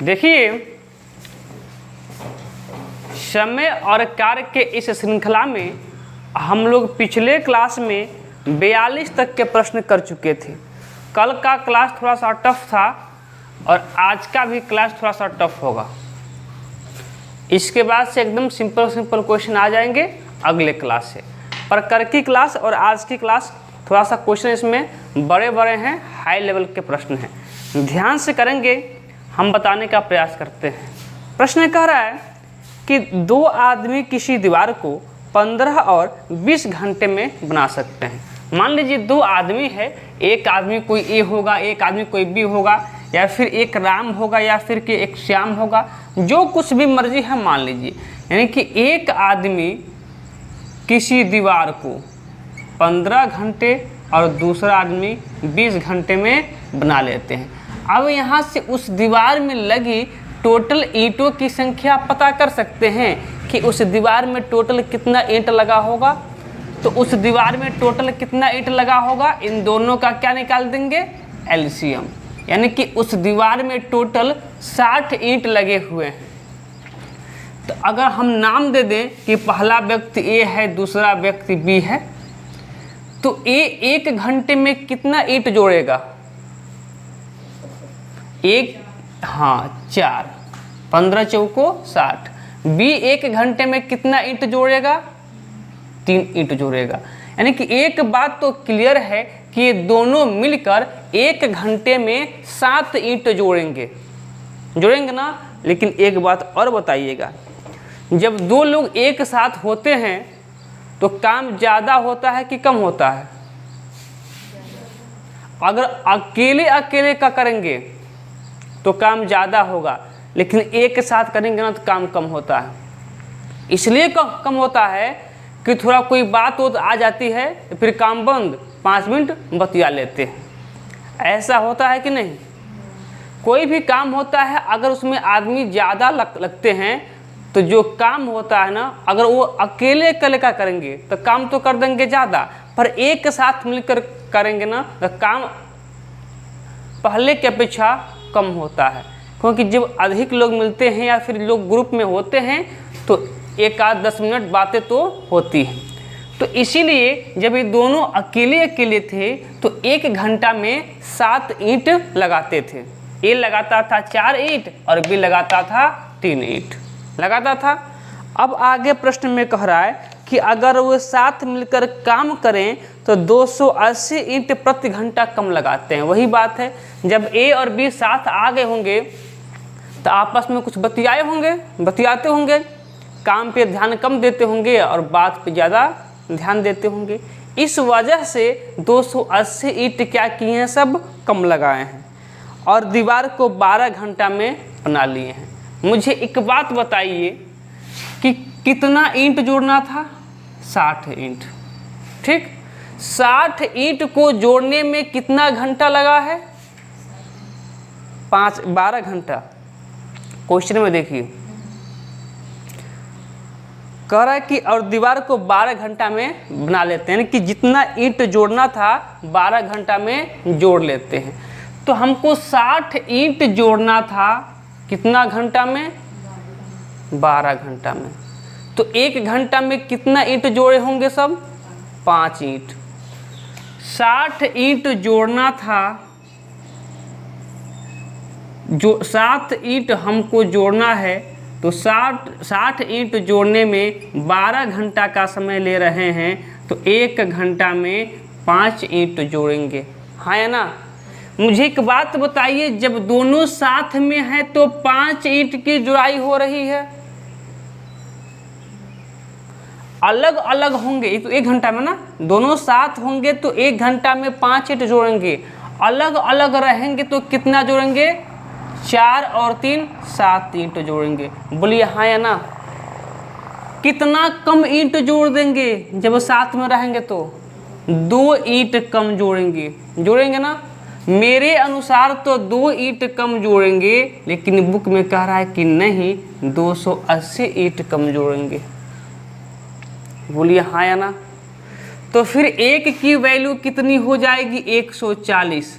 देखिए, समय और कार्य के इस श्रृंखला में हम लोग पिछले क्लास में 42 तक के प्रश्न कर चुके थे। कल का क्लास थोड़ा सा टफ था और आज का भी क्लास थोड़ा सा टफ होगा। इसके बाद से एकदम सिंपल क्वेश्चन आ जाएंगे अगले क्लास से। पर कल की क्लास और आज की क्लास थोड़ा सा क्वेश्चन इसमें बड़े बड़े हैं, हाई लेवल के प्रश्न हैं। ध्यान से करेंगे, हम बताने का प्रयास करते हैं। प्रश्न कह रहा है कि दो आदमी किसी दीवार को 15 और 20 घंटे में बना सकते हैं। मान लीजिए दो आदमी है, एक आदमी कोई ए होगा, एक आदमी कोई बी होगा, या फिर एक राम होगा या फिर कि एक श्याम होगा, जो कुछ भी मर्जी है मान लीजिए। यानी कि एक आदमी किसी दीवार को 15 घंटे और दूसरा आदमी 20 घंटे में बना लेते हैं। अब यहाँ से उस दीवार में लगी टोटल ईंटों की संख्या पता कर सकते हैं कि उस दीवार में टोटल कितना ईंट लगा होगा। तो उस दीवार में टोटल कितना ईंट लगा होगा, इन दोनों का क्या निकाल देंगे, एलसीएम। यानी कि उस दीवार में टोटल 60 ईंट लगे हुए हैं। तो अगर हम नाम दे दें कि पहला व्यक्ति ए है, दूसरा व्यक्ति बी है, तो ए 1 घंटे में कितना ईंट जोड़ेगा, एक, हाँ 4, 15 चौको 60। बी 1 घंटे में कितना ईंट जोड़ेगा, 3 ईंट जोड़ेगा। यानी कि एक बात तो क्लियर है कि ये दोनों मिलकर 1 घंटे में 7 ईंट जोड़ेंगे ना। लेकिन एक बात और बताइएगा, जब दो लोग एक साथ होते हैं तो काम ज़्यादा होता है कि कम होता है? अगर अकेले अकेले का करेंगे तो काम ज़्यादा होगा, लेकिन एक साथ करेंगे ना तो काम कम होता है। इसलिए कम होता है कि थोड़ा कोई बात आ जाती है, फिर काम बंद, 5 मिनट बतिया लेते हैं। ऐसा होता है कि नहीं? कोई भी काम होता है, अगर उसमें आदमी ज़्यादा लगते हैं तो जो काम होता है ना, अगर वो अकेले का करेंगे तो काम तो कर देंगे ज़्यादा, पर एक साथ मिलकर करेंगे ना तो काम पहले की अपेक्षा कम होता है। क्योंकि जब अधिक लोग मिलते हैं या फिर लोग ग्रुप में होते हैं तो 1-10 मिनट बातें तो होती हैं। तो इसीलिए जब ये दोनों अकेले थे तो 1 घंटा में 7 ईंट लगाते थे। ए लगाता था 4 ईंट और बी लगाता था 3 ईंट लगाता था। अब आगे प्रश्न में कह रहा है कि अगर वो साथ मिलकर काम करें तो 280 ईंट प्रति घंटा कम लगाते हैं। वही बात है, जब ए और बी साथ आ गए होंगे तो आपस में कुछ बतियाते होंगे, काम पे ध्यान कम देते होंगे और बात पे ज़्यादा ध्यान देते होंगे। इस वजह से 280 ईंट क्या किए हैं, सब कम लगाए हैं और दीवार को 12 घंटा में बना लिए हैं। मुझे एक बात बताइए कि कितना ईंट जोड़ना था, 60 ईंट। ठीक, 60 ईंट को जोड़ने में कितना घंटा लगा है, 12 घंटा। क्वेश्चन में देखिए, कह रहा है कि और दीवार को 12 घंटा में बना लेते हैं, यानी कि जितना ईंट जोड़ना था 12 घंटा में जोड़ लेते हैं। तो हमको 60 ईंट जोड़ना था कितना घंटा में, 12 घंटा में। तो 1 घंटा में कितना ईंट जोड़े होंगे, सब 5 ईंट। 60 ईंट जोड़ना था, जो 7 ईंट हमको जोड़ना है, तो 60 ईंट जोड़ने में 12 घंटा का समय ले रहे हैं, तो 1 घंटा में 5 ईंट जोड़ेंगे। हाँ या ना? मुझे एक बात बताइए, जब दोनों साथ में हैं तो 5 ईंट की जुड़ाई हो रही है। अलग अलग होंगे तो 1 घंटा में ना, दोनों साथ होंगे तो 1 घंटा में 5 ईंट जोड़ेंगे। अलग अलग रहेंगे तो कितना जोड़ेंगे, 4 और 3 7 ईंट जोड़ेंगे। बोलिए हाँ या ना? कितना कम ईंट जोड़ देंगे जब साथ में रहेंगे, तो 2 ईंट कम जोड़ेंगे ना। मेरे अनुसार तो 2 ईंट कम जोड़ेंगे, लेकिन बुक में कह रहा है कि नहीं, 280 ईंट कम जोड़ेंगे। बोलिए हाँ या ना? तो फिर 1 की वैल्यू कितनी हो जाएगी, 140।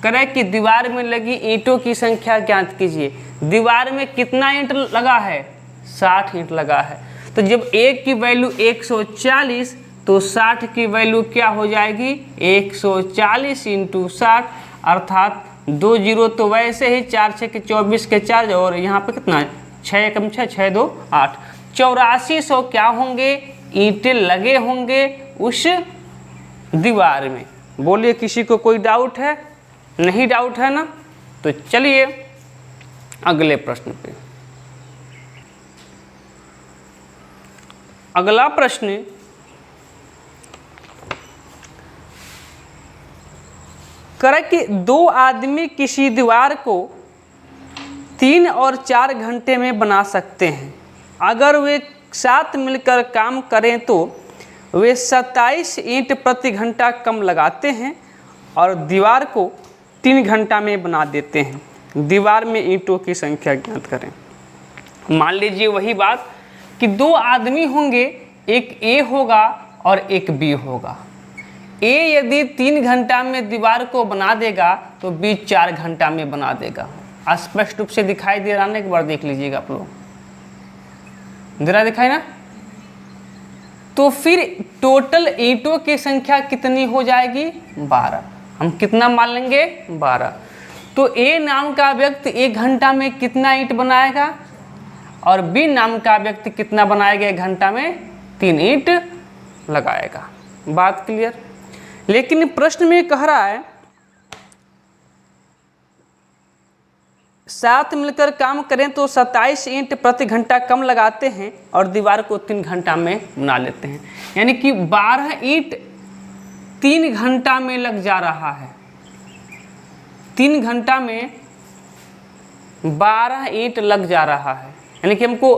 करें कि दीवार में लगी ईंटों की संख्या ज्ञात कीजिए। दीवार में कितना ईंट लगा है? 60 ईंट लगा है। तो जब एक की वैल्यू 140 तो 60 की वैल्यू क्या हो जाएगी? 140 × 60 अर्थात 2 जीरो तो वैसे ही 4 6 के 24 के 4 और यहाँ पे कितना है? 6 कम 6 6 2 8 8400 क्या होंगे? ईंटें लगे होंगे उस दीवार में। बोलिए किसी को कोई डाउट है? नहीं डाउट है ना? तो चलिए अगले प्रश्न पे। अगला प्रश्न करे कि 2 आदमी किसी दीवार को 3 और 4 घंटे में बना सकते हैं। अगर वे साथ मिलकर काम करें तो वे 27 ईंट प्रति घंटा कम लगाते हैं और दीवार को 3 घंटा में बना देते हैं। दीवार में ईंटों की संख्या ज्ञात करें। मान लीजिए वही बात कि 2 आदमी होंगे, एक ए होगा और एक बी होगा। ए यदि 3 घंटा में दीवार को बना देगा तो बी 4 घंटा में बना देगा। स्पष्ट रूप से दिखाई दे रहा है, एक बार देख लीजिएगा आप लोग। दे रहा दिखाई ना? तो फिर टोटल ईंटों की संख्या कितनी हो जाएगी? 12। हम कितना मान लेंगे? 12। तो ए नाम का व्यक्ति 1 घंटा में कितना ईंट बनाएगा और बी नाम का व्यक्ति कितना बनाएगा? 1 घंटा में 3 ईंट लगाएगा। बात क्लियर? लेकिन प्रश्न में कह रहा है साथ मिलकर काम करें तो 27 ईंट प्रति घंटा कम लगाते हैं और दीवार को 3 घंटा में बना लेते हैं। यानी कि 12 ईंट 3 घंटा में लग जा रहा है। 3 घंटा में 12 ईंट लग जा रहा है। यानी कि हमको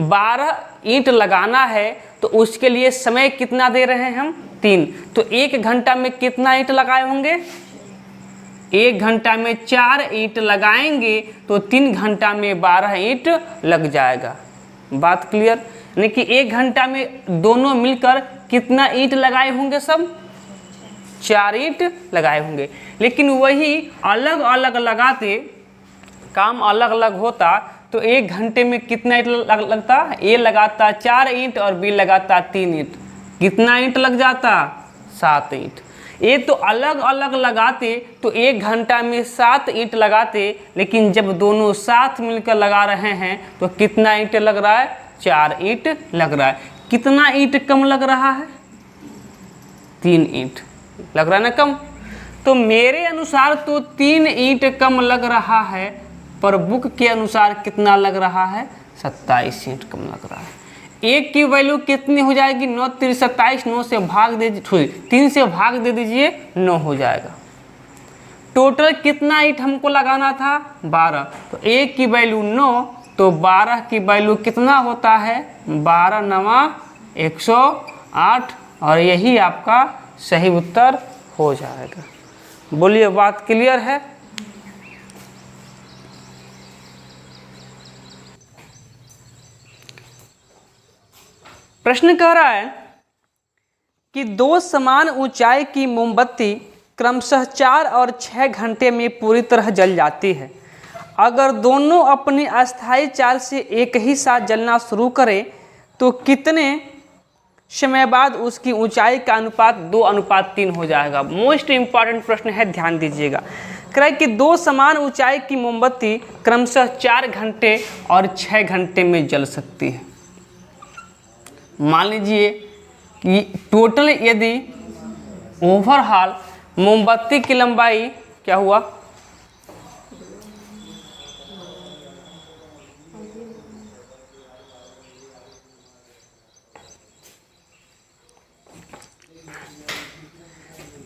12 ईंट लगाना है तो उसके लिए समय कितना दे रहे हैं हम? 3। तो 1 घंटा में कितना ईंट लगाए होंगे? 1 घंटा में 4 ईंट लगाएंगे तो 3 घंटा में 12 ईंट लग जाएगा। बात क्लियर? यानी कि 1 घंटा में दोनों मिलकर कितना ईंट लगाए होंगे? सब 4 ईंट लगाए होंगे। लेकिन वही अलग अलग लगाते, काम अलग अलग होता तो 1 घंटे में कितना ईंट लगता? ए लगाता 4 ईंट और बी लगाता 3 ईंट। कितना ईंट लग जाता? 7 ईंट। ये तो अलग अलग लगाते तो 1 घंटा में 7 ईंट लगाते, लेकिन जब दोनों साथ मिलकर लगा रहे हैं तो कितना ईंट लग रहा है? 4 ईंट लग रहा है। कितना ईंट कम लग रहा है? 3 ईंट लग रहा है ना कम। तो मेरे अनुसार तो 3 ईंट कम लग रहा है, पर बुक के अनुसार कितना लग रहा है? 27 ईंट कम लग रहा है। एक की वैल्यू कितनी हो जाएगी? 9 3 27, 9 से भाग दे, 3 से भाग दे दीजिए, 9 हो जाएगा। टोटल कितना ईंट हमको लगाना था? 12। तो एक की वैल्यू 9 तो 12 की वैल्यू कितना होता है? 12 9 108 और यही आपका सही उत्तर हो जाएगा। बोलिए बात क्लियर है? प्रश्न कह रहा है कि 2 समान ऊंचाई की मोमबत्ती क्रमशः 4 और 6 घंटे में पूरी तरह जल जाती है। अगर दोनों अपनी अस्थायी चाल से एक ही साथ जलना शुरू करें तो कितने समय बाद उसकी ऊंचाई का अनुपात 2:3 हो जाएगा। मोस्ट इंपॉर्टेंट प्रश्न है, ध्यान दीजिएगा। कह रहा है कि 2 समान ऊंचाई की मोमबत्ती क्रमशः 4 घंटे और 6 घंटे में जल सकती है। मान लीजिए कि टोटल यदि ओवरऑल मोमबत्ती की लंबाई क्या हुआ?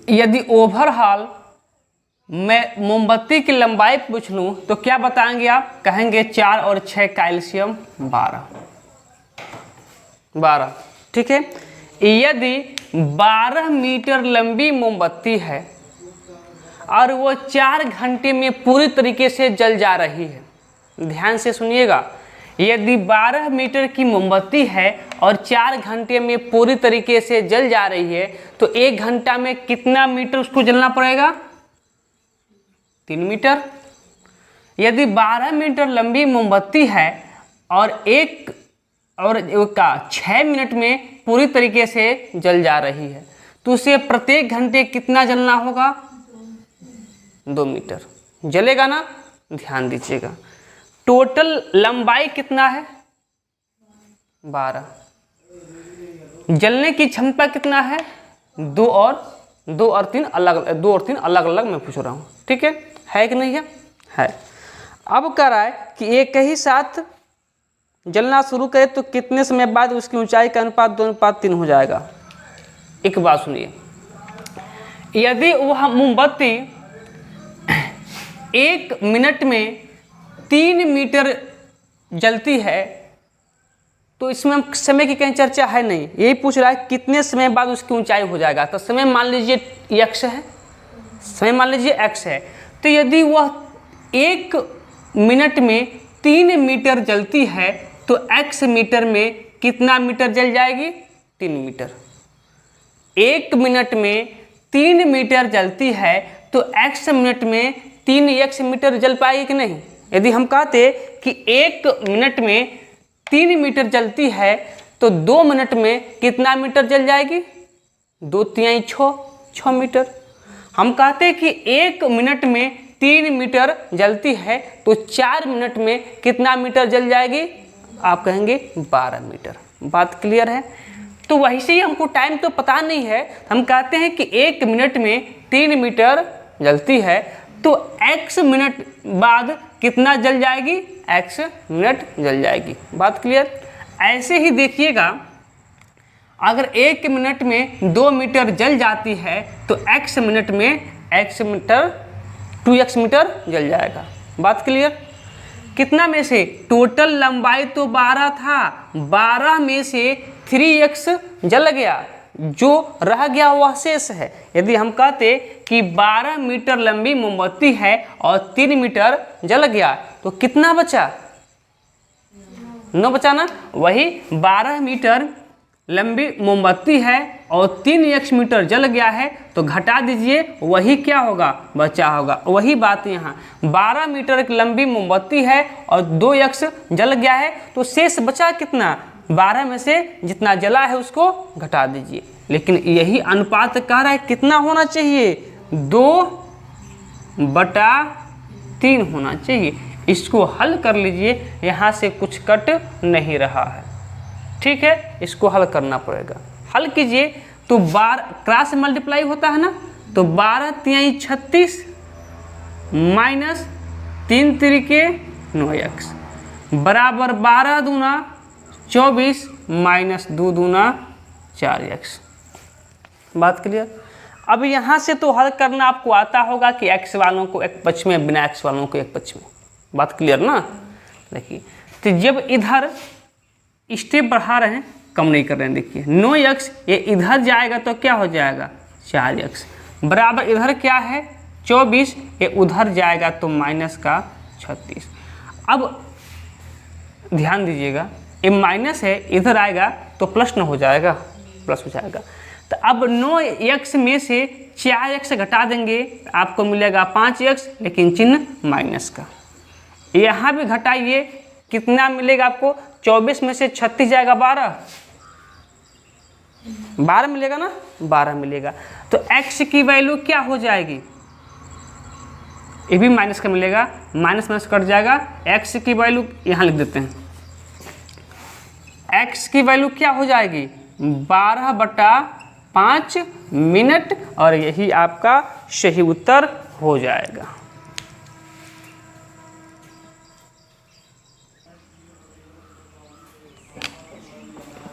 यदि ओवरऑल मैं मोमबत्ती की लंबाई पूछ लूं तो क्या बताएंगे आप? कहेंगे 4 और 6 कैल्शियम 12। ठीक है। यदि 12 मीटर लंबी मोमबत्ती है और वो 4 घंटे में पूरी तरीके से जल जा रही है, ध्यान से सुनिएगा। यदि 12 मीटर की मोमबत्ती है और 4 घंटे में पूरी तरीके से जल जा रही है तो 1 घंटा में कितना मीटर उसको जलना पड़ेगा? 3 मीटर। यदि 12 मीटर लंबी मोमबत्ती है और 6 मिनट में पूरी तरीके से जल जा रही है तो उसे प्रत्येक घंटे कितना जलना होगा? 2 मीटर जलेगा ना। ध्यान दीजिएगा, टोटल लंबाई कितना है? 12। जलने की क्षमता कितना है? 2 और 3 अलग अलग मैं पूछ रहा हूँ, ठीक है कि नहीं है? अब कह रहा है कि एक ही साथ जलना शुरू करे तो कितने समय बाद उसकी ऊंचाई का अनुपात 2:3 हो जाएगा। एक बात सुनिए, यदि वह मोमबत्ती 1 मिनट में 3 मीटर जलती है तो इसमें समय की कहीं चर्चा है नहीं, यही पूछ रहा है कितने समय बाद उसकी ऊंचाई हो जाएगा। तो समय मान लीजिए x है, समय मान लीजिए x है, तो यदि वह 1 मिनट में 3 मीटर जलती है तो x मीटर में कितना मीटर जल जाएगी? 3 मीटर। 1 मिनट में 3 मीटर जलती है तो x मिनट में 3x मीटर जल पाएगी कि नहीं? यदि हम कहते कि 1 मिनट में 3 मीटर जलती है तो 2 मिनट में कितना मीटर जल जाएगी? 2 3 6 मीटर। हम कहते कि 1 मिनट में 3 मीटर जलती है तो 4 मिनट में कितना मीटर जल जाएगी? आप कहेंगे 12 मीटर। बात क्लियर है? तो वही से ही हमको टाइम तो पता नहीं है, हम कहते हैं कि 1 मिनट में 3 मीटर जलती है तो x मिनट बाद कितना जल जाएगी? x मिनट जल जाएगी। बात क्लियर? ऐसे ही देखिएगा, अगर 1 मिनट में 2 मीटर जल जाती है तो x मिनट में 2x मीटर जल जाएगा। बात क्लियर? कितना में से? टोटल लंबाई तो 12 था, 12 में से 3x जल गया, जो रह गया वह शेष है। यदि हम कहते कि 12 मीटर लंबी मोमबत्ती है और 3 मीटर जल गया तो कितना बचा? 9 बचा ना। वही 12 मीटर लंबी मोमबत्ती है और 3x मीटर जल गया है तो घटा दीजिए, वही क्या होगा? बचा होगा। वही बात यहाँ 12 मीटर लंबी मोमबत्ती है और 2x जल गया है तो शेष बचा कितना? 12 में से जितना जला है उसको घटा दीजिए। लेकिन यही अनुपात कह रहा है कितना होना चाहिए? 2/3 होना चाहिए। इसको हल कर लीजिए, यहाँ से कुछ कट नहीं रहा है, ठीक है? इसको हल करना पड़ेगा। हल कीजिए तो 12 क्रॉस मल्टीप्लाई होता है ना, तो 12 3 36 माइनस 3 3 9x बराबर 12 दूना 24 माइनस 2 दूना 4x। बात क्लियर? अब यहाँ से तो हल करना आपको आता होगा कि x वालों को एक पक्ष में, बिना x वालों को एक पक्ष में। बात क्लियर ना? देखिए, तो जब इधर स्टेप बढ़ा रहे हैं, कम नहीं कर रहे हैं, देखिए 9x ये इधर जाएगा तो क्या हो जाएगा? 4x बराबर इधर क्या है? 24, ये उधर जाएगा तो माइनस का 36। अब ध्यान दीजिएगा, ये माइनस है, इधर आएगा तो प्लस न हो जाएगा, प्लस हो जाएगा। तो अब 9x में से 4x घटा देंगे, आपको मिलेगा 5x, लेकिन चिन्ह माइनस का। यहाँ भी घटाइए, कितना मिलेगा आपको? 24 में से 36 जाएगा 12 मिलेगा ना, 12 मिलेगा। तो x की वैल्यू क्या हो जाएगी? ये भी माइनस का मिलेगा, माइनस माइनस कट जाएगा। x की वैल्यू यहाँ लिख देते हैं, x की वैल्यू क्या हो जाएगी? 12/5 मिनट, और यही आपका सही उत्तर हो जाएगा।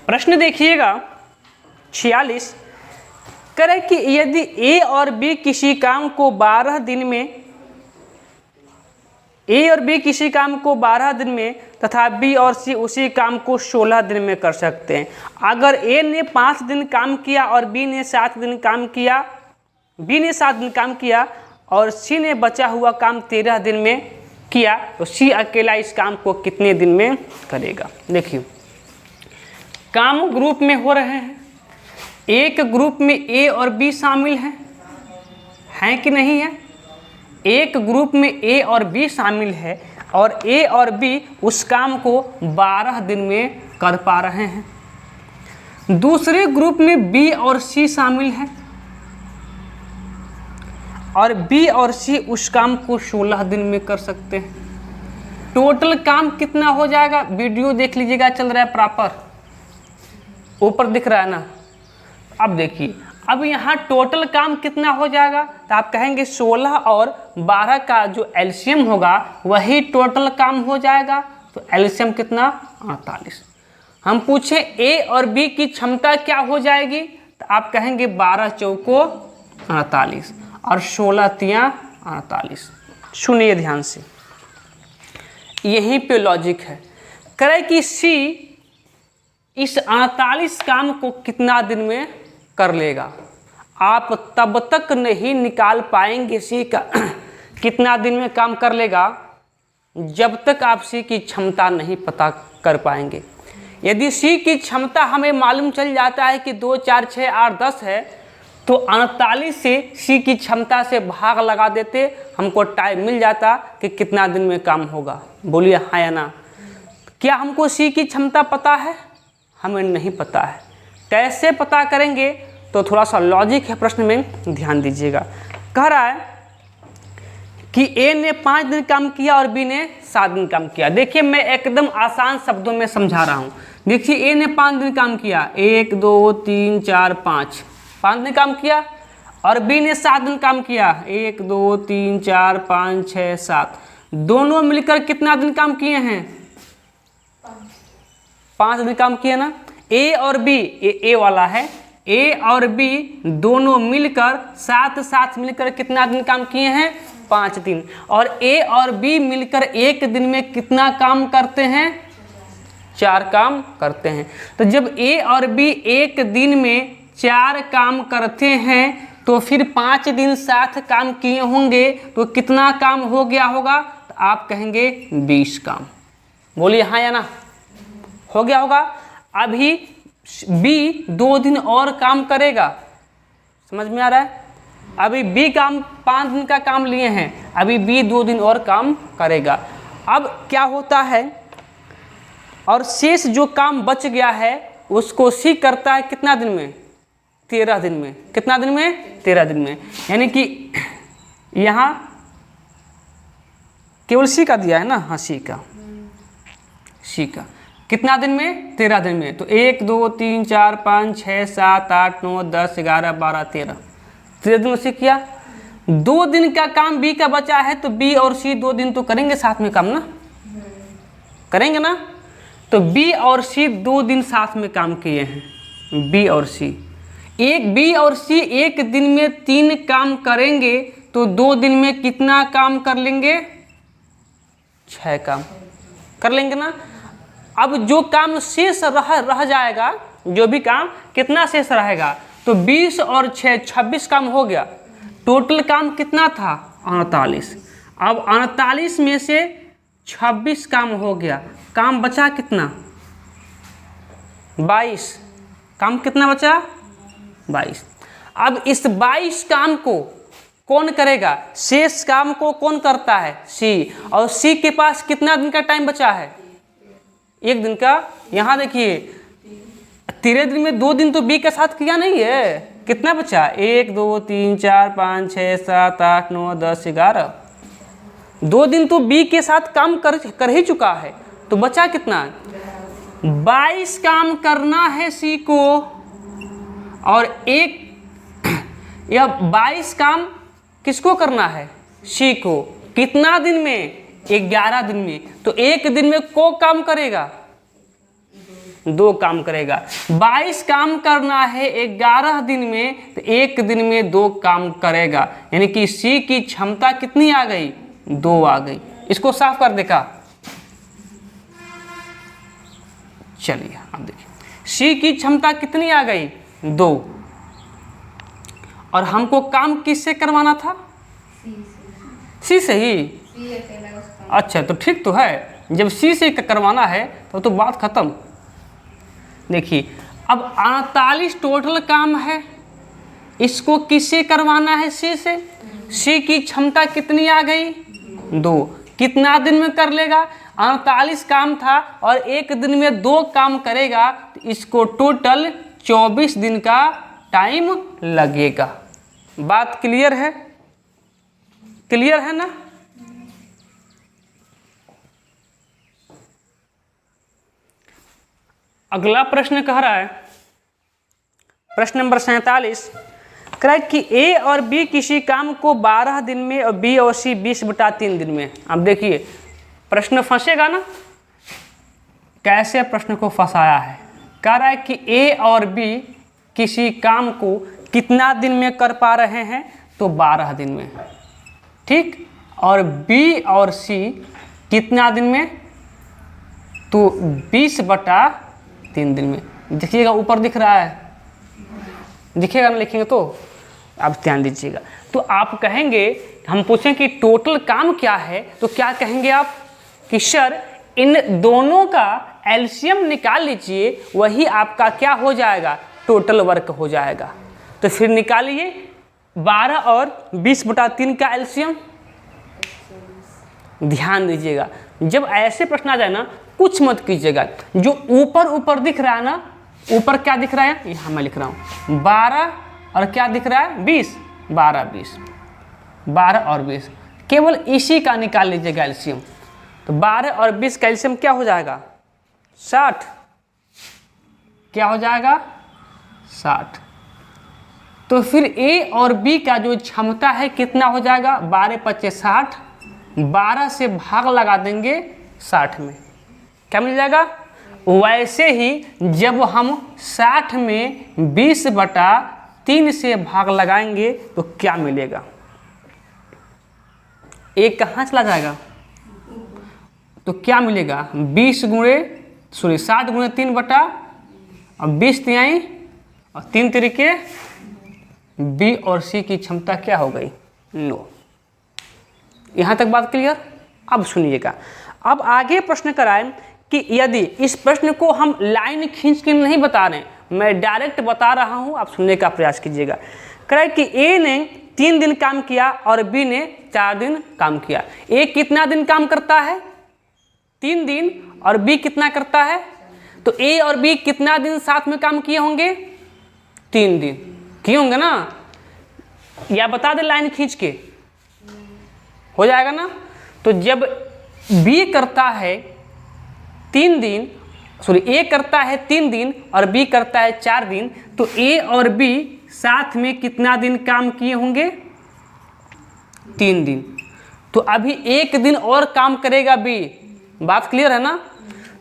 प्रश्न देखिएगा 46, करें कि यदि A और B किसी काम को 12 दिन में, A और B किसी काम को 12 दिन में तथा B और C उसी काम को 16 दिन में कर सकते हैं। अगर A ने 5 दिन काम किया और B ने 7 दिन काम किया, B ने 7 दिन काम किया और C ने बचा हुआ काम 13 दिन में किया, तो C अकेला इस काम को कितने दिन में करेगा? देखिए, काम ग्रुप में हो रहे हैं, एक ग्रुप में A और B शामिल हैं कि नहीं है? एक ग्रुप में ए और बी शामिल है और ए और बी उस काम को 12 दिन में कर पा रहे हैं। दूसरे ग्रुप में बी और सी शामिल है और बी और सी उस काम को 16 दिन में कर सकते हैं। टोटल काम कितना हो जाएगा, वीडियो देख लीजिएगा, चल रहा है प्रॉपर, ऊपर दिख रहा है ना। अब देखिए, अब यहाँ टोटल काम कितना हो जाएगा, तो आप कहेंगे 16 और 12 का जो एलसीएम होगा वही टोटल काम हो जाएगा। तो एलसीएम कितना, 48। हम पूछे ए और बी की क्षमता क्या हो जाएगी, तो आप कहेंगे 12 चौको 48 और 16 तियां 48। सुनिए ध्यान से, यहीं पे लॉजिक है। करे कि सी इस 48 काम को कितना दिन में कर लेगा। आप तब तक नहीं निकाल पाएंगे सी का कितना दिन में काम कर लेगा जब तक आप सी की क्षमता नहीं पता कर पाएंगे। यदि सी की क्षमता हमें मालूम चल जाता है कि 2 4 6 8 10 है, तो 48 से सी की क्षमता से भाग लगा देते, हमको टाइम मिल जाता कि कितना दिन में काम होगा। बोलिए हाँ या ना। क्या हमको सी की क्षमता पता है? हमें नहीं पता है। कैसे पता करेंगे, तो थोड़ा सा लॉजिक है प्रश्न में, ध्यान दीजिएगा। कह रहा है कि ए ने 5 दिन काम किया और बी ने 7 दिन काम किया। देखिए मैं एकदम आसान शब्दों में समझा रहा हूँ। देखिए ए ने 5 दिन काम किया, 1 2 3 4 5 दिन काम किया, और बी ने 7 दिन काम किया, 1 2 3 4 5 6 7। दोनों मिलकर कितना दिन काम किए हैं? 5 दिन काम किए ना। ए और बी, ए वाला है, ए और बी दोनों मिलकर साथ मिलकर कितना दिन काम किए हैं? 5 दिन। और ए और बी मिलकर एक दिन में कितना काम करते हैं? 4 काम करते हैं। तो जब ए और बी एक दिन में 4 काम करते हैं तो फिर 5 दिन साथ काम किए होंगे तो कितना काम हो गया होगा? तो आप कहेंगे 20 काम। बोलिए हाँ या ना। हो गया होगा। अभी बी 2 दिन और काम करेगा, समझ में आ रहा है? अभी बी काम 5 दिन का काम लिए हैं, अभी बी 2 दिन और काम करेगा। अब क्या होता है, और शेष जो काम बच गया है उसको सी करता है कितना दिन में? 13 दिन में। कितना दिन में? 13 दिन में। यानी कि यहाँ केवल सी का दिया है ना, हाँ सी का कितना दिन में? 13 दिन में। तो 1 2 3 4 5 6 7 8 9 10 11 12 13 दिन में सी किया। 2 दिन का काम बी का बचा है, तो बी और सी 2 दिन तो करेंगे साथ में काम ना, करेंगे ना। तो बी और सी 2 दिन साथ में काम किए हैं, बी और सी। बी और सी एक दिन में 3 काम करेंगे, तो 2 दिन में कितना काम कर लेंगे? 6 काम कर लेंगे ना। अब जो काम शेष रह जाएगा, जो भी काम कितना शेष रहेगा, तो 20 और 6 26 काम हो गया। टोटल काम कितना था? 48। अब 48 में से 26 काम हो गया, काम बचा कितना? 22। काम कितना बचा? 22। अब इस 22 काम को कौन करेगा? शेष काम को कौन करता है? सी। और सी के पास कितना दिन का टाइम बचा है? 1 दिन का। यहाँ देखिए 13 दिन में 2 दिन तो बी के साथ किया नहीं है, कितना बचा? 1 2 3 4 5 6 7 8 9 10 11। 2 दिन तो बी के साथ काम कर ही चुका है, तो बचा कितना? 22 काम करना है सी को, और यह 22 काम किसको करना है? सी को। कितना दिन में? 11 दिन में। तो 1 दिन में को काम करेगा? 2 काम करेगा। 22 काम करना है 11 दिन में, तो 1 दिन में 2 काम करेगा। यानी कि सी की क्षमता कितनी आ गई? 2 आ गई। इसको साफ कर देखा। चलिए अब देखिए, सी की क्षमता कितनी आ गई? 2। और हमको काम किससे करवाना था? सी से ही। अच्छा तो ठीक तो है, जब सी से करवाना है तो बात खत्म। देखिए अब 48 टोटल काम है, इसको किससे करवाना है? सी से। सी की क्षमता कितनी आ गई? 2। कितना दिन में कर लेगा? 48 काम था और एक दिन में 2 काम करेगा, तो इसको टोटल 24 दिन का टाइम लगेगा। बात क्लियर है? क्लियर है ना? अगला प्रश्न कह रहा है, प्रश्न नंबर 47, कह रहा है कि ए और बी किसी काम को 12 दिन में और बी और सी 20/3 दिन में। अब देखिए प्रश्न फंसेगा ना, कैसे प्रश्न को फंसाया है। कह रहा है कि ए और बी किसी काम को कितना दिन में कर पा रहे हैं? तो 12 दिन में, ठीक। और बी और सी कितना दिन में? तो 20/3 दिन में। देखिएगा ऊपर दिख रहा है, दिखेगा ना लिखेंगे तो? आप ध्यान दीजिएगा। तो आप कहेंगे, हम पूछें कि टोटल काम क्या है, तो क्या कहेंगे आप कि सर इन दोनों का एलसीएम निकाल लीजिए, वही आपका क्या हो जाएगा? टोटल वर्क हो जाएगा। तो फिर निकालिए 12 और 20/3 का एलसीएम। ध्यान दीजिएगा, जब ऐसे प्रश्न आ जाए ना, कुछ मत कीजिएगा। जो ऊपर ऊपर दिख रहा है ना, ऊपर क्या दिख रहा है? यहाँ मैं लिख रहा हूँ 12 और क्या दिख रहा है? 20। 12 20, 12 और 20, केवल इसी का निकाल लीजिएगा एलसीएम। तो 12 और 20 का एलसीएम क्या हो जाएगा? 60। क्या हो जाएगा? 60। तो फिर ए और बी का जो क्षमता है कितना हो जाएगा? 12 × 5 = 60। 12 से भाग लगा देंगे 60 में, क्या मिल जाएगा? वैसे ही जब हम 60 में 20/3 से भाग लगाएंगे तो क्या मिलेगा? एक कहाँ चला जाएगा? तो क्या मिलेगा? 60 × 3 बटा और 20 तिहाई और 3 तरीके। बी और सी की क्षमता क्या हो गई? 9। यहाँ तक बात क्लियर? अब सुनिएगा, अब आगे प्रश्न कराएं कि यदि इस प्रश्न को हम लाइन खींच के नहीं बता रहे, मैं डायरेक्ट बता रहा हूं, आप सुनने का प्रयास कीजिएगा। करें कि ए ने 3 दिन काम किया और बी ने 4 दिन काम किया। ए कितना दिन काम करता है? 3 दिन। और बी कितना करता है? तो ए और बी कितना दिन साथ में काम किए होंगे? 3 दिन किए होंगे ना? या बता दे लाइन खींच के, हो जाएगा ना? तो जब बी करता है 3 दिन, सॉरी ए करता है 3 दिन और बी करता है 4 दिन, तो ए और बी साथ में कितना दिन काम किए होंगे? 3 दिन। तो अभी 1 दिन और काम करेगा बी। बात क्लियर है ना?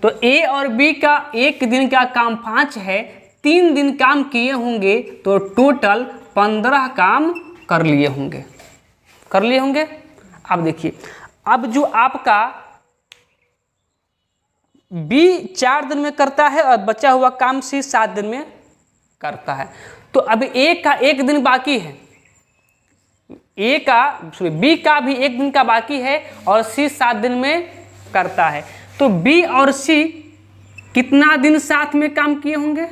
तो ए और बी का 1 दिन का काम 5 है, 3 दिन काम किए होंगे, तो टोटल 15 काम कर लिए होंगे। कर लिए होंगे। अब देखिए, अब जो आपका बी 4 दिन में करता है और बचा हुआ काम सी 7 दिन में करता है, तो अभी ए का 1 दिन बाकी है, बी का भी 1 दिन का बाकी है और सी 7 दिन में करता है। तो बी और सी कितना दिन साथ में काम किए होंगे?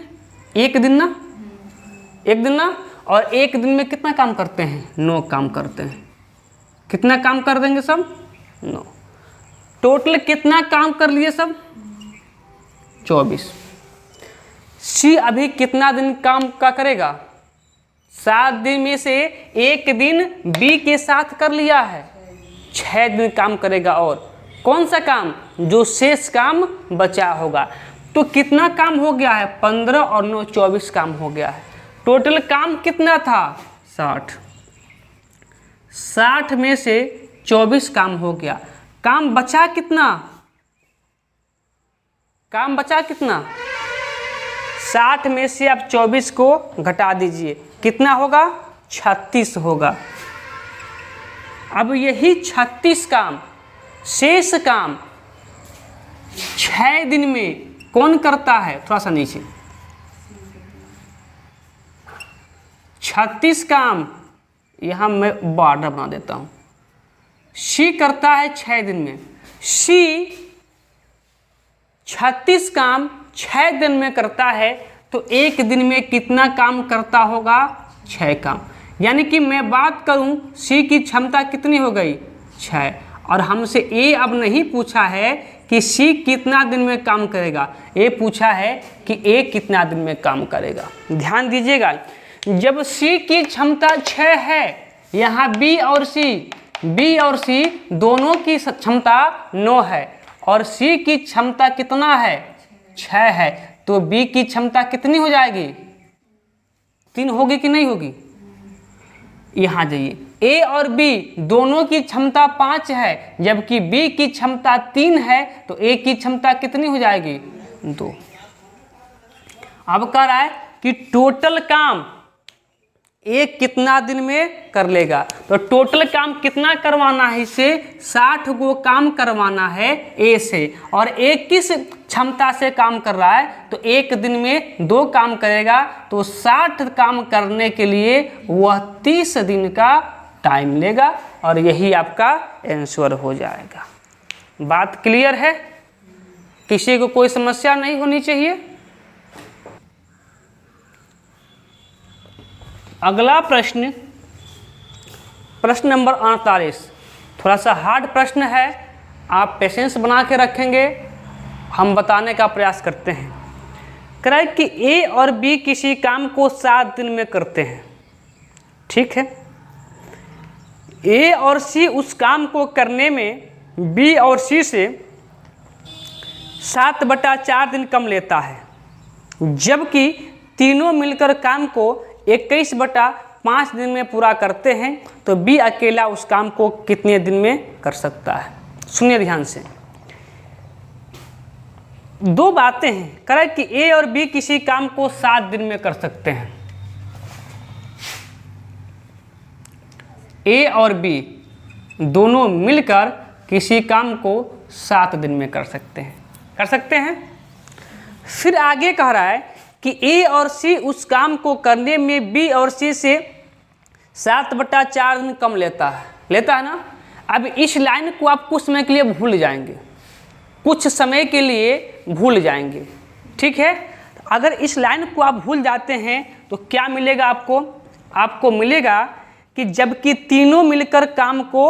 1 दिन ना? 1 दिन ना? और 1 दिन में कितना काम करते हैं? 9 काम करते हैं। कितना काम कर देंगे सब? 9। टोटल कितना काम कर लिए सब? 24। सी अभी कितना दिन काम का करेगा? 7 दिन में से 1 दिन बी के साथ कर लिया है, 6 दिन काम करेगा। और कौन सा काम? जो शेष काम बचा होगा। तो कितना काम हो गया है? 15 और 9 24 काम हो गया है। टोटल काम कितना था? 60। 60 में से 24 काम हो गया। काम बचा कितना? काम बचा कितना? 60 में से आप 24 को घटा दीजिए, कितना होगा? 36 होगा। अब यही 36 काम, शेष काम 6 दिन में कौन करता है? थोड़ा सा नीचे। 36 काम यहाँ मैं बॉर्डर बना देता हूँ। सी करता है 6 दिन में। सी 36 काम 6 दिन में करता है, तो 1 दिन में कितना काम करता होगा? 6 काम। यानी कि मैं बात करूं सी की क्षमता कितनी हो गई 6, और हमसे ए अब नहीं पूछा है कि सी कितना दिन में काम करेगा, ए पूछा है कि ए कितना दिन में काम करेगा। ध्यान दीजिएगा, जब सी की क्षमता 6 है, यहाँ बी और सी दोनों की क्षमता 9 है, और सी की क्षमता कितना है 6 है, तो बी की क्षमता कितनी हो जाएगी 3 होगी कि नहीं होगी। यहाँ जाइए, ए और बी दोनों की क्षमता 5 है, जबकि बी की क्षमता 3 है, तो ए की क्षमता कितनी हो जाएगी 2। अब कह रहा है कि टोटल काम ए कितना दिन में कर लेगा, तो टोटल काम कितना करवाना है इसे 60 गो काम करवाना है ए से, और ए किस क्षमता से काम कर रहा है, तो एक दिन में 2 काम करेगा, तो 60 काम करने के लिए वह 30 दिन का टाइम लेगा, और यही आपका आंसर हो जाएगा। बात क्लियर है, किसी को कोई समस्या नहीं होनी चाहिए। अगला प्रश्न, प्रश्न नंबर 48, थोड़ा सा हार्ड प्रश्न है, आप पेशेंस बना के रखेंगे, हम बताने का प्रयास करते हैं। कह रहा है कि ए और बी किसी काम को 7 दिन में करते हैं, ठीक है। ए और सी उस काम को करने में बी और सी से 7/4 दिन कम लेता है, जबकि तीनों मिलकर काम को 21/5 दिन में पूरा करते हैं, तो बी अकेला उस काम को कितने दिन में कर सकता है। सुनिए ध्यान से, 2 बातें हैं। कह रहा है कि ए और बी किसी काम को 7 दिन में कर सकते हैं। ए और बी दोनों मिलकर किसी काम को 7 दिन में कर सकते हैं। फिर आगे कह रहा है कि ए और सी उस काम को करने में बी और सी से 7/4 दिन कम लेता है ना। अब इस लाइन को आप कुछ समय के लिए भूल जाएंगे, ठीक है। अगर इस लाइन को आप भूल जाते हैं तो क्या मिलेगा आपको मिलेगा कि जबकि तीनों मिलकर काम को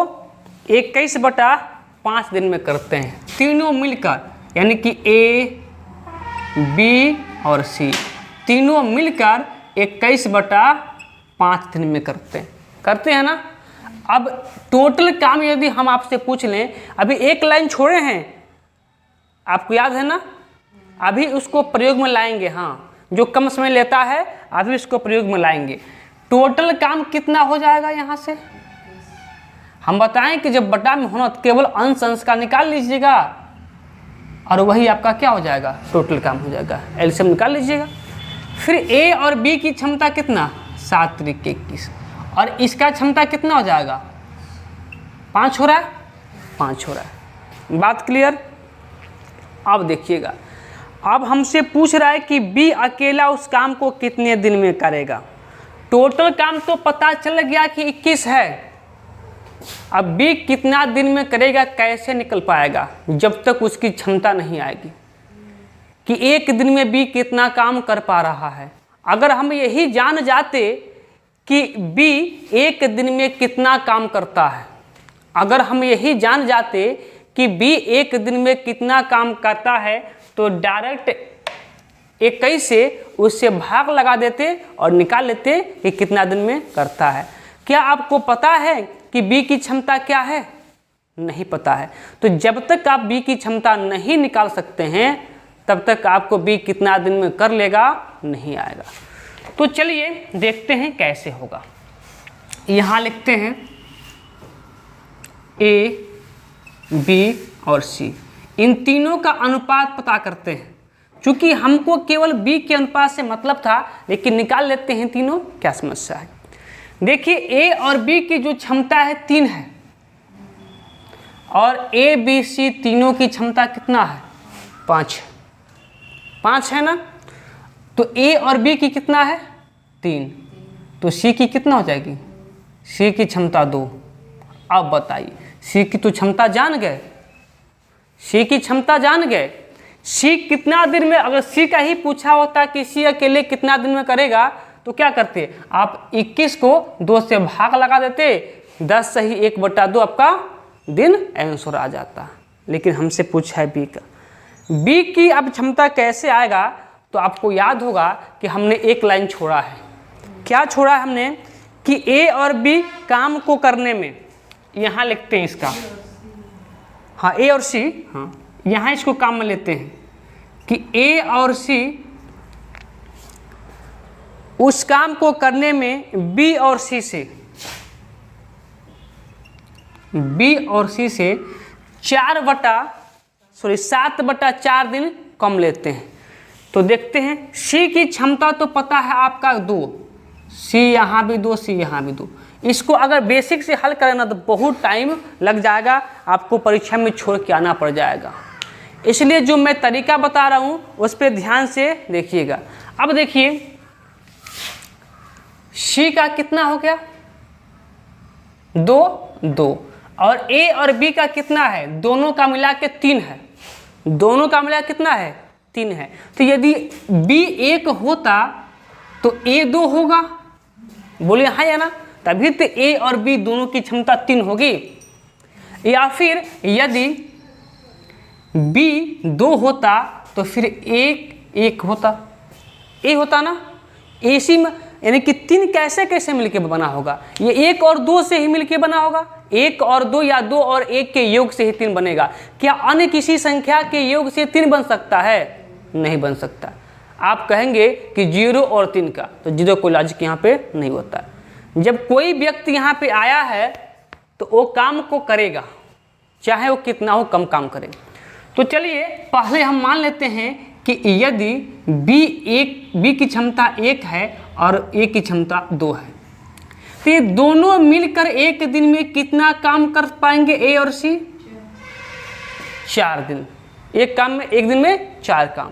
21/5 दिन में करते हैं, तीनों मिलकर, यानी कि ए बी और सी तीनों मिलकर 21/5 दिन में करते हैं ना। अब टोटल काम यदि हम आपसे पूछ लें, अभी एक लाइन छोड़े हैं, आपको याद है ना, अभी उसको प्रयोग में लाएंगे। हाँ, जो कम समय लेता है अभी उसको प्रयोग में लाएंगे। टोटल काम कितना हो जाएगा यहाँ से हम बताएं कि जब बटा में होना तो केवल अंश का निकाल लीजिएगा, और वही आपका क्या हो जाएगा, टोटल काम हो जाएगा। एलसीएम निकाल लीजिएगा। फिर ए और बी की क्षमता कितना 7 × 21, और इसका क्षमता कितना हो जाएगा 5 हो रहा है। बात क्लियर। अब देखिएगा, अब हमसे पूछ रहा है कि बी अकेला उस काम को कितने दिन में करेगा। टोटल काम तो पता चल गया कि 21 है, अब बी कितना दिन में करेगा कैसे निकल पाएगा, जब तक उसकी क्षमता नहीं आएगी कि एक दिन में बी कितना काम कर पा रहा है। अगर हम यही जान जाते कि बी एक दिन में कितना काम करता है, अगर हम यही जान जाते कि बी एक दिन में कितना काम करता है, तो डायरेक्ट 21 से उससे भाग लगा देते और निकाल लेते कि कितना दिन में करता है। क्या आपको पता है कि बी की क्षमता क्या है? नहीं पता है। तो जब तक आप बी की क्षमता नहीं निकाल सकते हैं तब तक आपको बी कितना दिन में कर लेगा नहीं आएगा। तो चलिए देखते हैं कैसे होगा। यहाँ लिखते हैं ए, बी और सी, इन तीनों का अनुपात पता करते हैं। चूंकि हमको केवल बी के अनुपात से मतलब था, लेकिन निकाल लेते हैं तीनों, क्या समस्या है। देखिए ए और बी की जो क्षमता है 3 है, और ए बी सी तीनों की क्षमता कितना है 5 है ना। तो ए और बी की कितना है 3, तो सी की कितना हो जाएगी, सी की क्षमता 2। अब बताइए सी की तो क्षमता जान गए, सी की क्षमता जान गए। सी कितना दिन में, अगर सी का ही पूछा होता कि सी अकेले कितना दिन में करेगा, तो क्या करते, आप 21 को 2 से भाग लगा देते, 10 सही 1/2 आपका दिन आंसर आ जाता। लेकिन हमसे पूछा है बी का, बी की अब क्षमता कैसे आएगा, तो आपको याद होगा कि हमने एक लाइन छोड़ा है। क्या छोड़ा है हमने कि ए और बी काम को करने में, यहाँ लिखते हैं इसका, हाँ ए और सी, हाँ यहाँ इसको काम में लेते हैं कि ए और सी उस काम को करने में बी और सी से 7/4 दिन कम लेते हैं। तो देखते हैं सी की क्षमता तो पता है आपका 2, सी यहाँ भी 2, सी यहाँ भी 2। इसको अगर बेसिक से हल करें ना तो बहुत टाइम लग जाएगा, आपको परीक्षा में छोड़ के आना पड़ जाएगा। इसलिए जो मैं तरीका बता रहा हूँ उस पर ध्यान से देखिएगा। अब देखिए सी का कितना हो गया, 2 और ए और बी का कितना है, दोनों का मिला के 3 है, दोनों का मिला कितना है 3 है। तो यदि बी 1 होता तो ए 2 होगा, बोले हाँ या ना, तभी तो ए और बी दोनों की क्षमता 3 होगी। या फिर यदि बी 2 होता तो फिर 1 होता, ए होता ना, एसी में यानी कि 3 कैसे मिलके बना होगा, ये 1 और 2 से ही मिलके बना होगा, 1 और 2 या 2 और 1 के योग से ही 3 बनेगा। क्या अन्य किसी संख्या के योग से 3 बन सकता है, नहीं बन सकता। आप कहेंगे कि 0 और 3 का, तो 0 कोई लॉजिक यहाँ पे नहीं होता। जब कोई व्यक्ति यहाँ पे आया है तो वो काम को करेगा, चाहे वो कितना हो कम काम करे। तो चलिए पहले हम मान लेते हैं कि यदि बी की क्षमता 1 है और ए की क्षमता 2 है, तो ये दोनों मिलकर एक दिन में कितना काम कर पाएंगे, ए और सी 4 दिन, एक दिन में 4 काम।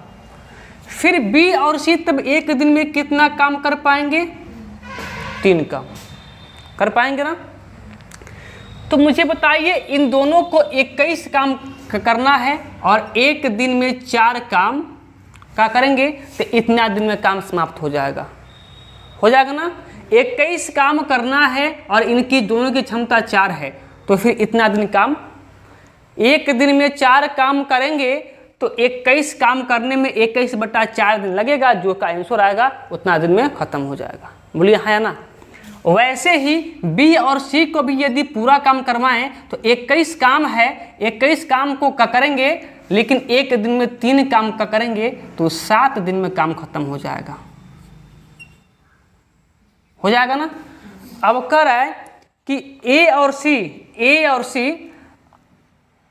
फिर बी और सी तब एक दिन में कितना काम कर पाएंगे, 3 काम कर पाएंगे ना। तो मुझे बताइए इन दोनों को 21 काम करना है और एक दिन में 4 काम क्या करेंगे, तो इतना दिन में काम समाप्त हो जाएगा ना। 21 काम करना है और इनकी दोनों की क्षमता 4 है, तो फिर इतना दिन काम, एक दिन में 4 काम करेंगे तो 21 काम करने में 21/4 दिन लगेगा, जो का आंसर आएगा उतना दिन में खत्म हो जाएगा। बोलिए हाँ या ना। वैसे ही बी और सी को भी यदि पूरा काम करवाएं तो 21 काम है, 21 काम को करेंगे, लेकिन एक दिन में 3 काम का करेंगे तो 7 दिन में काम खत्म हो जाएगा ना। अब कह रहा है कि ए और सी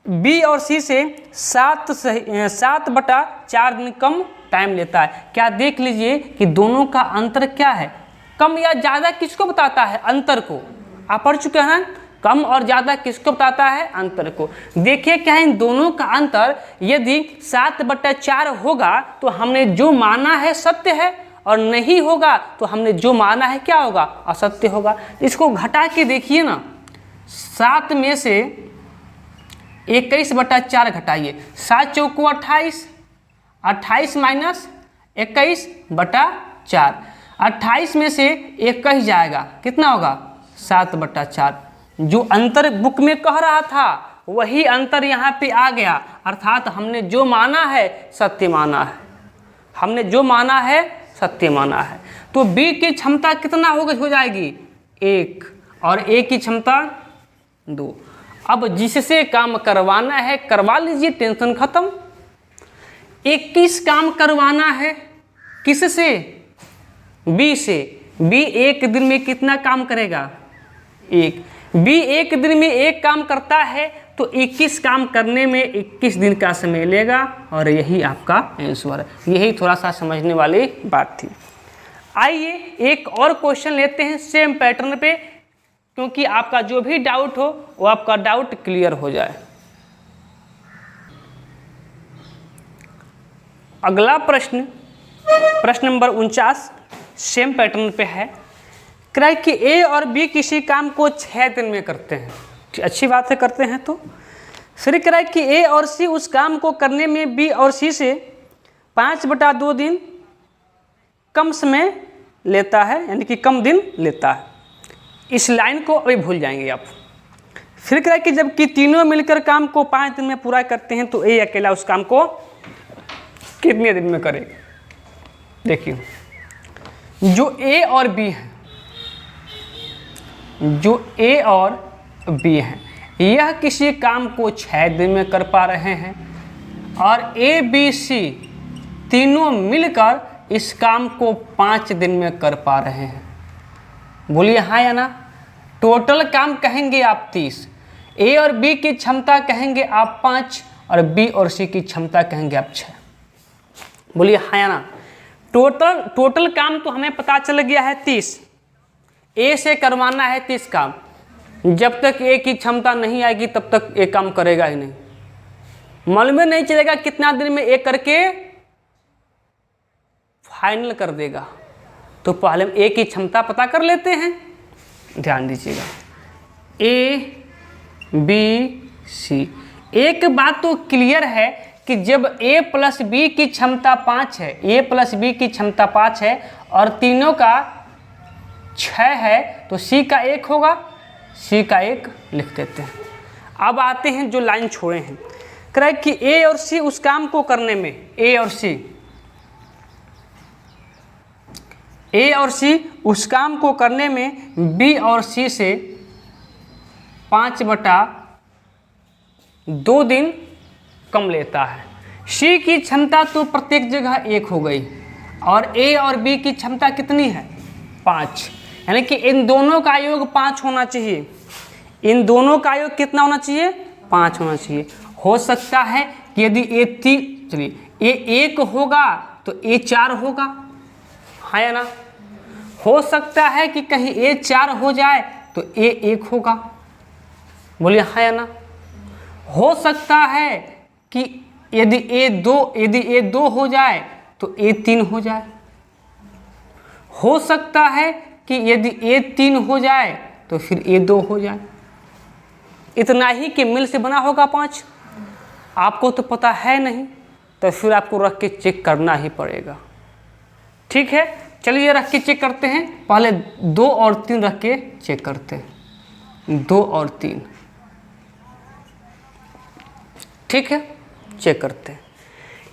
बी और सी से 7/4 दिन कम टाइम लेता है। क्या देख लीजिए कि दोनों का अंतर क्या है, कम या ज़्यादा किसको बताता है, अंतर को। आप पढ़ चुके हैं, कम और ज़्यादा किसको बताता है, अंतर को। देखिए क्या है इन दोनों का अंतर, यदि 7/4 होगा तो हमने जो माना है सत्य है, और नहीं होगा तो हमने जो माना है क्या होगा, असत्य होगा। इसको घटा के देखिए ना, 7 में से 21/4 घटाइए, 7 चौको 28, 28 माइनस 21/4, 28 में से 21 जाएगा, कितना होगा 7/4। जो अंतर बुक में कह रहा था वही अंतर यहाँ पे आ गया, अर्थात हमने जो माना है सत्य माना है, हमने जो माना है सत्य माना है। तो बी की क्षमता कितना हो जाएगी 1 और ए की क्षमता 2। अब जिससे काम करवाना है करवा लीजिए, टेंशन खत्म। 21 काम करवाना है किससे, बी से। बी एक दिन में कितना काम करेगा, 1। बी एक दिन में 1 काम करता है तो 21 काम करने में 21 दिन का समय लेगा, और यही आपका आंसर है। यही थोड़ा सा समझने वाली बात थी। आइए एक और क्वेश्चन लेते हैं सेम पैटर्न पे, क्योंकि आपका जो भी डाउट हो वो आपका डाउट क्लियर हो जाए। अगला प्रश्न नंबर 49 सेम पैटर्न पे है। कह कि ए और बी किसी काम को 6 दिन में करते हैं, अच्छी बात है, करते हैं। तो फिर कह कि ए और सी उस काम को करने में बी और सी से 5/2 दिन कम समय लेता है, यानी कि कम दिन लेता है। इस लाइन को अभी भूल जाएंगे आप। फिर क्या है कि जबकि तीनों मिलकर काम को 5 दिन में पूरा करते हैं तो ए अकेला उस काम को कितने दिन में करेगा। देखिए जो ए और बी है, जो ए और बी है, यह किसी काम को 6 दिन में कर पा रहे हैं और ए बी सी तीनों मिलकर इस काम को 5 दिन में कर पा रहे हैं। बोलिए हाँ या ना। टोटल काम कहेंगे आप 30, ए और बी की क्षमता कहेंगे आप 5 और बी और सी की क्षमता कहेंगे आप 6। बोलिए हाँ या ना। टोटल काम तो हमें पता चल गया है 30। ए से करवाना है 30 काम। जब तक ए की क्षमता नहीं आएगी तब तक ए काम करेगा ही नहीं। मालूम नहीं चलेगा कितना दिन में ए करके फाइनल कर देगा। तो पहले ए की क्षमता पता कर लेते हैं। ध्यान दीजिएगा, ए बी सी। एक बात तो क्लियर है कि जब a प्लस बी की क्षमता 5 है, a प्लस बी की क्षमता 5 है और तीनों का 6 है तो c का 1 होगा, c का 1 लिख देते हैं। अब आते हैं जो लाइन छोड़े हैं, कह रहा है कि a और c उस काम को करने में, a और c उस काम को करने में b और c से 5/2 दिन कम लेता है। C की क्षमता तो प्रत्येक जगह 1 हो गई और A और B की क्षमता कितनी है 5, यानी कि इन दोनों का योग 5 होना चाहिए। इन दोनों का योग कितना होना चाहिए 5 होना चाहिए। हो सकता है कि यदि A 1 होगा तो A 4 होगा, हाँ या ना। हो सकता है कि कहीं A 4 हो जाए तो A 1 होगा, बोलिए हाँ या ना। हो सकता है कि यदि A 2 हो जाए तो A 3 हो जाए। हो सकता है कि यदि A 3 हो जाए तो फिर A 2 हो जाए। इतना ही कि मिल से बना होगा 5, आपको तो पता है नहीं, तो फिर आपको रख के चेक करना ही पड़ेगा। ठीक है, चलिए रख के चेक करते हैं। पहले 2 और 3 रख के चेक करते हैं। 2 और 3, ठीक है, चेक करते हैं।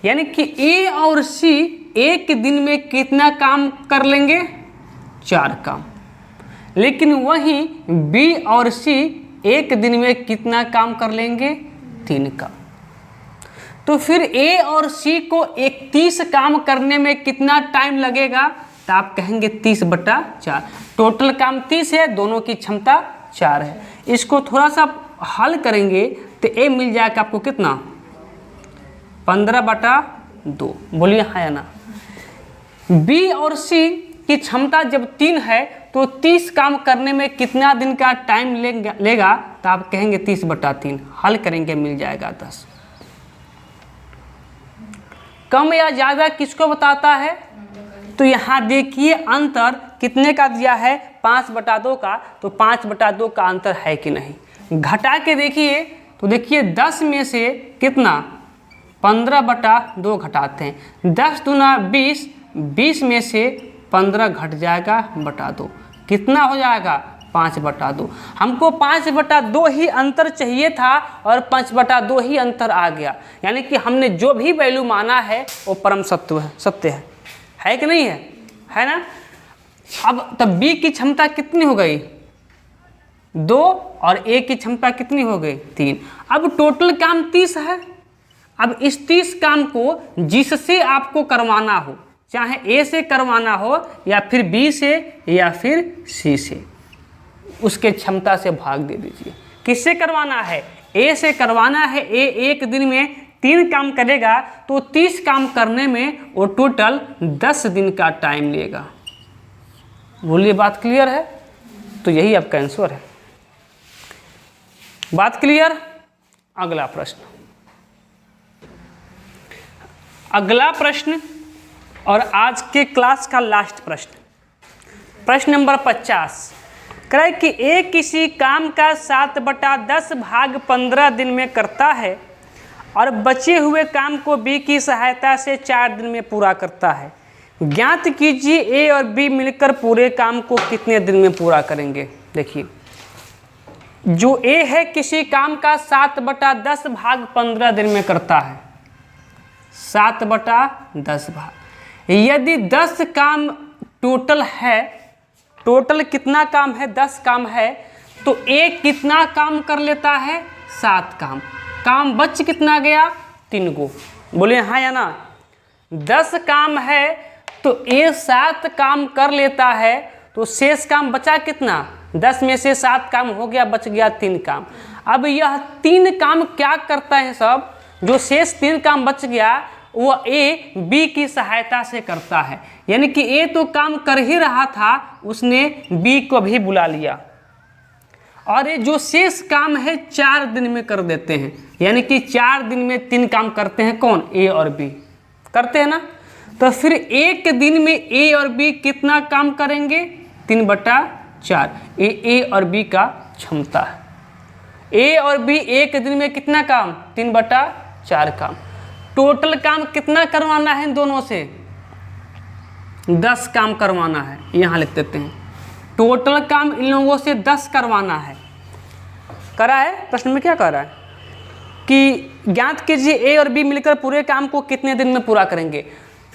यानी कि ए और सी एक दिन में कितना काम कर लेंगे 4 काम, लेकिन वहीं बी और सी एक दिन में कितना काम कर लेंगे 3 काम। तो फिर ए और सी को 31 काम करने में कितना टाइम लगेगा, तो आप कहेंगे 30/4। टोटल काम 30 है, दोनों की क्षमता 4 है। इसको थोड़ा सा हल करेंगे तो ए मिल जाएगा आपको कितना 15/2। बोलिए हाँ या ना। बी और सी की क्षमता जब 3 है तो 30 काम करने में कितना दिन का टाइम लेगा, तो आप कहेंगे 30/3। हल करेंगे मिल जाएगा 10। कम या ज़्यादा किसको बताता है, तो यहाँ देखिए अंतर कितने का दिया है 5/2 का, तो 5/2 का अंतर है कि नहीं। घटा के देखिए तो देखिए 10 में से कितना 15/2 घटाते हैं। 10 दूना 20, 20 में से 15 घट जाएगा /2, कितना हो जाएगा 5/2। हमको 5/2 ही अंतर चाहिए था और 5/2 ही अंतर आ गया। यानी कि हमने जो भी वैल्यू माना है वो परम सत्य है कि नहीं है ना। अब तब बी की क्षमता कितनी हो गई 2 और ए की क्षमता कितनी हो गई 3। अब टोटल काम 30 है। अब इस 30 काम को जिससे आपको करवाना हो, चाहे ए से करवाना हो या फिर बी से या फिर सी से, उसके क्षमता से भाग दे दीजिए। किससे करवाना है, ए से करवाना है। ए एक दिन में 3 काम करेगा तो 30 काम करने में वो टोटल 10 दिन का टाइम लेगा। बोलिए बात क्लियर है, तो यही आपका आंसर है। बात क्लियर। अगला प्रश्न, अगला प्रश्न और आज के क्लास का लास्ट प्रश्न, प्रश्न नंबर 50। कह कि ए किसी काम का 7/10 भाग 15 दिन में करता है और बचे हुए काम को बी की सहायता से 4 दिन में पूरा करता है। ज्ञात कीजिए ए और बी मिलकर पूरे काम को कितने दिन में पूरा करेंगे। देखिए, जो ए है किसी काम का 7/10 भाग 15 दिन में करता है। 7/10 भाग। यदि 10 काम टोटल है, टोटल कितना काम है, 10 काम है, तो ए कितना काम कर लेता है, 7 काम। काम बच कितना गया, 3 गो। बोले हाँ या ना। 10 काम है तो ए 7 काम कर लेता है, तो शेष काम बचा कितना, 10 में से 7 काम हो गया, बच गया 3 काम। अब यह 3 काम क्या करता है सब, जो शेष 3 काम बच गया वो ए बी की सहायता से करता है। यानी कि ए तो काम कर ही रहा था, उसने बी को भी बुला लिया, और ये जो शेष काम है 4 दिन में कर देते हैं। यानी कि 4 दिन में 3 काम करते हैं, कौन, ए और बी करते हैं ना। तो फिर एक दिन में ए और बी कितना काम करेंगे, 3/4। ए और बी का क्षमता है। ए और बी एक दिन में कितना काम, 3/4 काम। टोटल काम कितना करवाना है इन दोनों से, 10 काम करवाना है। यहाँ लिख देते हैं, टोटल काम इन लोगों से 10 करवाना है। करा है, प्रश्न में क्या कह रहा है कि ज्ञात कीजिए ए और बी मिलकर पूरे काम को कितने दिन में पूरा करेंगे।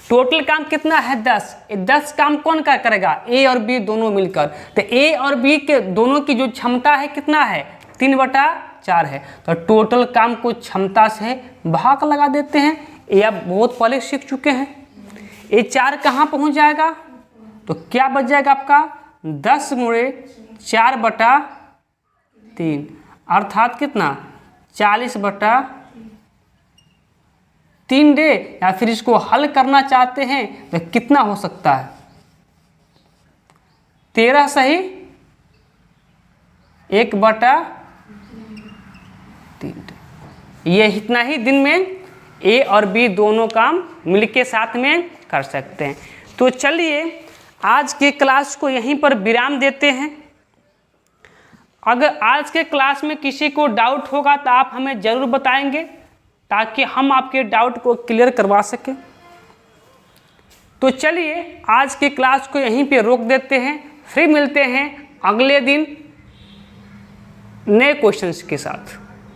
टोटल काम कितना है, 10। 10 काम कौन क्या करेगा, ए और बी दोनों मिलकर। तो ए और बी के दोनों की जो क्षमता है कितना है, 3/4 है। तो टोटल काम को क्षमता से भाग लगा देते हैं। ये आप बहुत पहले सीख चुके हैं। ये 4 कहाँ पहुँच जाएगा, तो क्या बच जाएगा आपका, 10 × 4/3 अर्थात कितना, 40/3 डे। या फिर इसको हल करना चाहते हैं तो कितना हो सकता है, 13 सही 1/3 डे। ये इतना ही दिन में ए और बी दोनों काम मिलके साथ में कर सकते हैं। तो चलिए आज के क्लास को यहीं पर विराम देते हैं। अगर आज के क्लास में किसी को डाउट होगा तो आप हमें ज़रूर बताएंगे, ताकि हम आपके डाउट को क्लियर करवा सकें। तो चलिए आज के क्लास को यहीं पे रोक देते हैं, फिर मिलते हैं अगले दिन नए क्वेश्चंस के साथ।